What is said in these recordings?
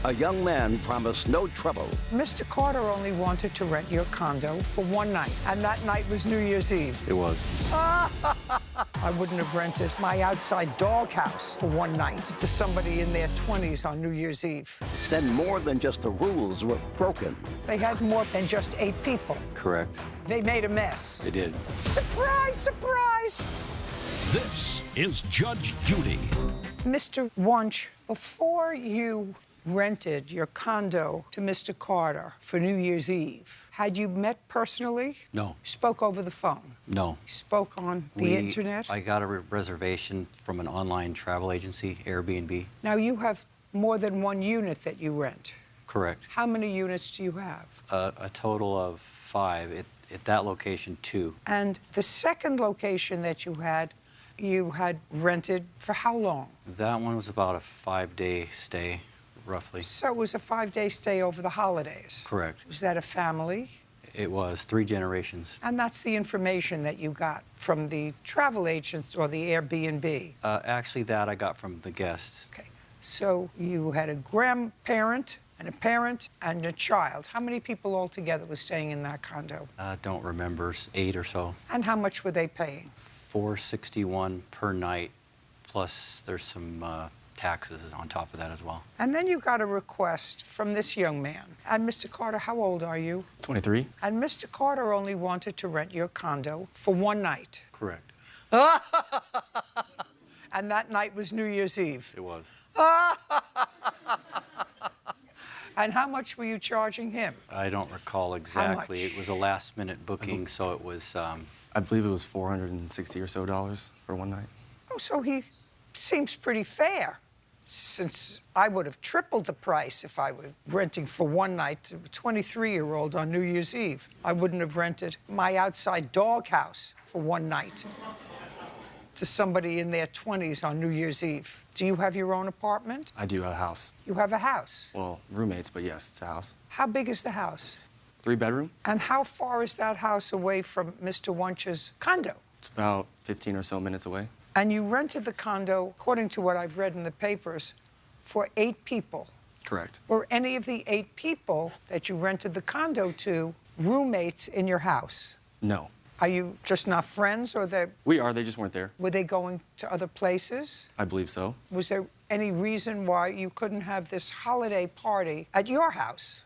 A young man promised no trouble. Mr. Carter only wanted to rent your condo for one night, and that night was New Year's Eve. It was. I wouldn't have rented my outside doghouse for one night to somebody in their 20s on New Year's Eve. Then more than just the rules were broken. They had more than just 8 people. Correct. They made a mess. They did. Surprise, surprise! This is Judge Judy. Mr. Wunsch, before you rented your condo to Mr. Carter for New Year's Eve, had you met personally? No. Spoke over the phone? No. Spoke on the internet? I got a reservation from an online travel agency, Airbnb. Now, you have more than one unit that you rent. Correct. How many units do you have? A total of 5. At that location, 2. And the second location that you had rented for how long? That one was about a 5-day stay, roughly. So it was a 5-day stay over the holidays? Correct. Was that a family? It was 3 generations. And that's the information that you got from the travel agents or the Airbnb? Actually, that I got from the guest. Okay. So you had a grandparent and a parent and a child. How many people altogether were staying in that condo? I don't remember, 8 or so. And how much were they paying? $461 per night, plus there's some taxes on top of that as well. And then you got a request from this young man. And Mr. Carter, how old are you? 23. And Mr. Carter only wanted to rent your condo for one night. Correct. And that night was New Year's Eve. It was. And how much were you charging him? I don't recall exactly. much? It was a last-minute booking, so it was... I believe it was $460 or so for one night. Oh, so he seems pretty fair, since I would have tripled the price if I were renting for one night to a 23-year-old on New Year's Eve. I wouldn't have rented my outside doghouse for one night to somebody in their 20s on New Year's Eve. Do you have your own apartment? I do have a house. You have a house? Well, roommates, but yes, it's a house. How big is the house? 3-bedroom. And how far is that house away from Mr. Wunsch's condo? It's about 15 or so minutes away. And you rented the condo, according to what I've read in the papers, for 8 people. Correct. Were any of the 8 people that you rented the condo to roommates in your house? No. Are you just not friends, or We are, they just weren't there. were they going to other places? I believe so. Was there any reason why you couldn't have this holiday party at your house?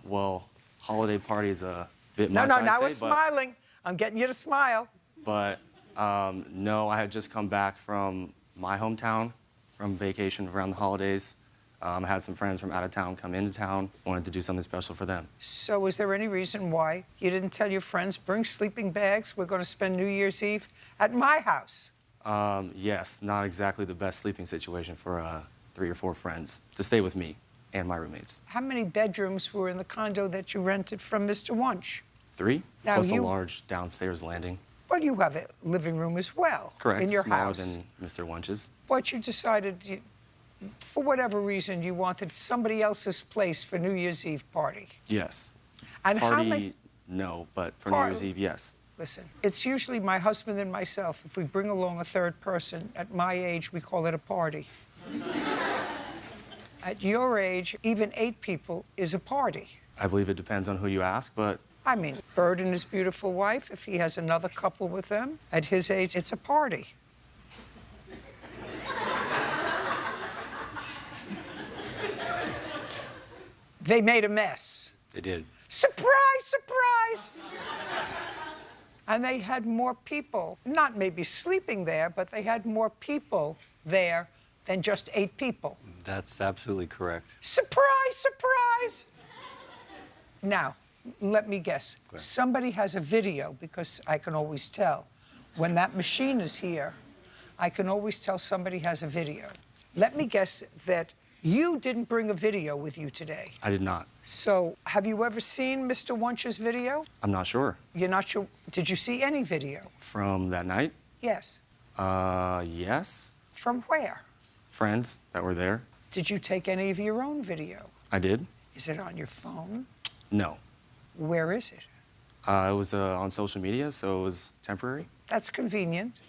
Well, holiday party is a bit No, much, no, I'd now say, we're smiling. I'm getting you to smile. But, no, I had just come back from my hometown, from vacation around the holidays. I had some friends from out of town come into town, wanted to do something special for them. So was there any reason why you didn't tell your friends, bring sleeping bags, we're going to spend New Year's Eve at my house? Yes, not exactly the best sleeping situation for 3 or 4 friends to stay with me and my roommates. How many bedrooms were in the condo that you rented from Mr. Wunsch? 3, Now plus you- a large downstairs landing. Well, you have a living room as well. Correct, In your smaller house. than Mr. Wunsch's. But you decided, for whatever reason, you wanted somebody else's place for New Year's Eve party. Yes. And how Party, many... no, but for New Year's Eve, yes. Listen, it's usually my husband and myself. If we bring along a third person, at my age, we call it a party. At your age, even 8 people is a party. I believe it depends on who you ask, but I mean, Bird and his beautiful wife, if he has another couple with them, at his age, it's a party. They made a mess. They did. Surprise, surprise! And they had more people, not maybe sleeping there, but they had more people there than just 8 people. That's absolutely correct. Surprise, surprise! Now, let me guess. Go ahead. Somebody has a video, because I can always tell. When that machine is here, I can always tell somebody has a video. Let me guess that you didn't bring a video with you today. I did not. So, have you ever seen Mr. Wunsch's video? I'm not sure. You're not sure? Did you see any video? From that night? Yes. Yes. From where? Friends that were there. Did you take any of your own video? I did. Is it on your phone? No. Where is it? It was on social media, so it was temporary. That's convenient.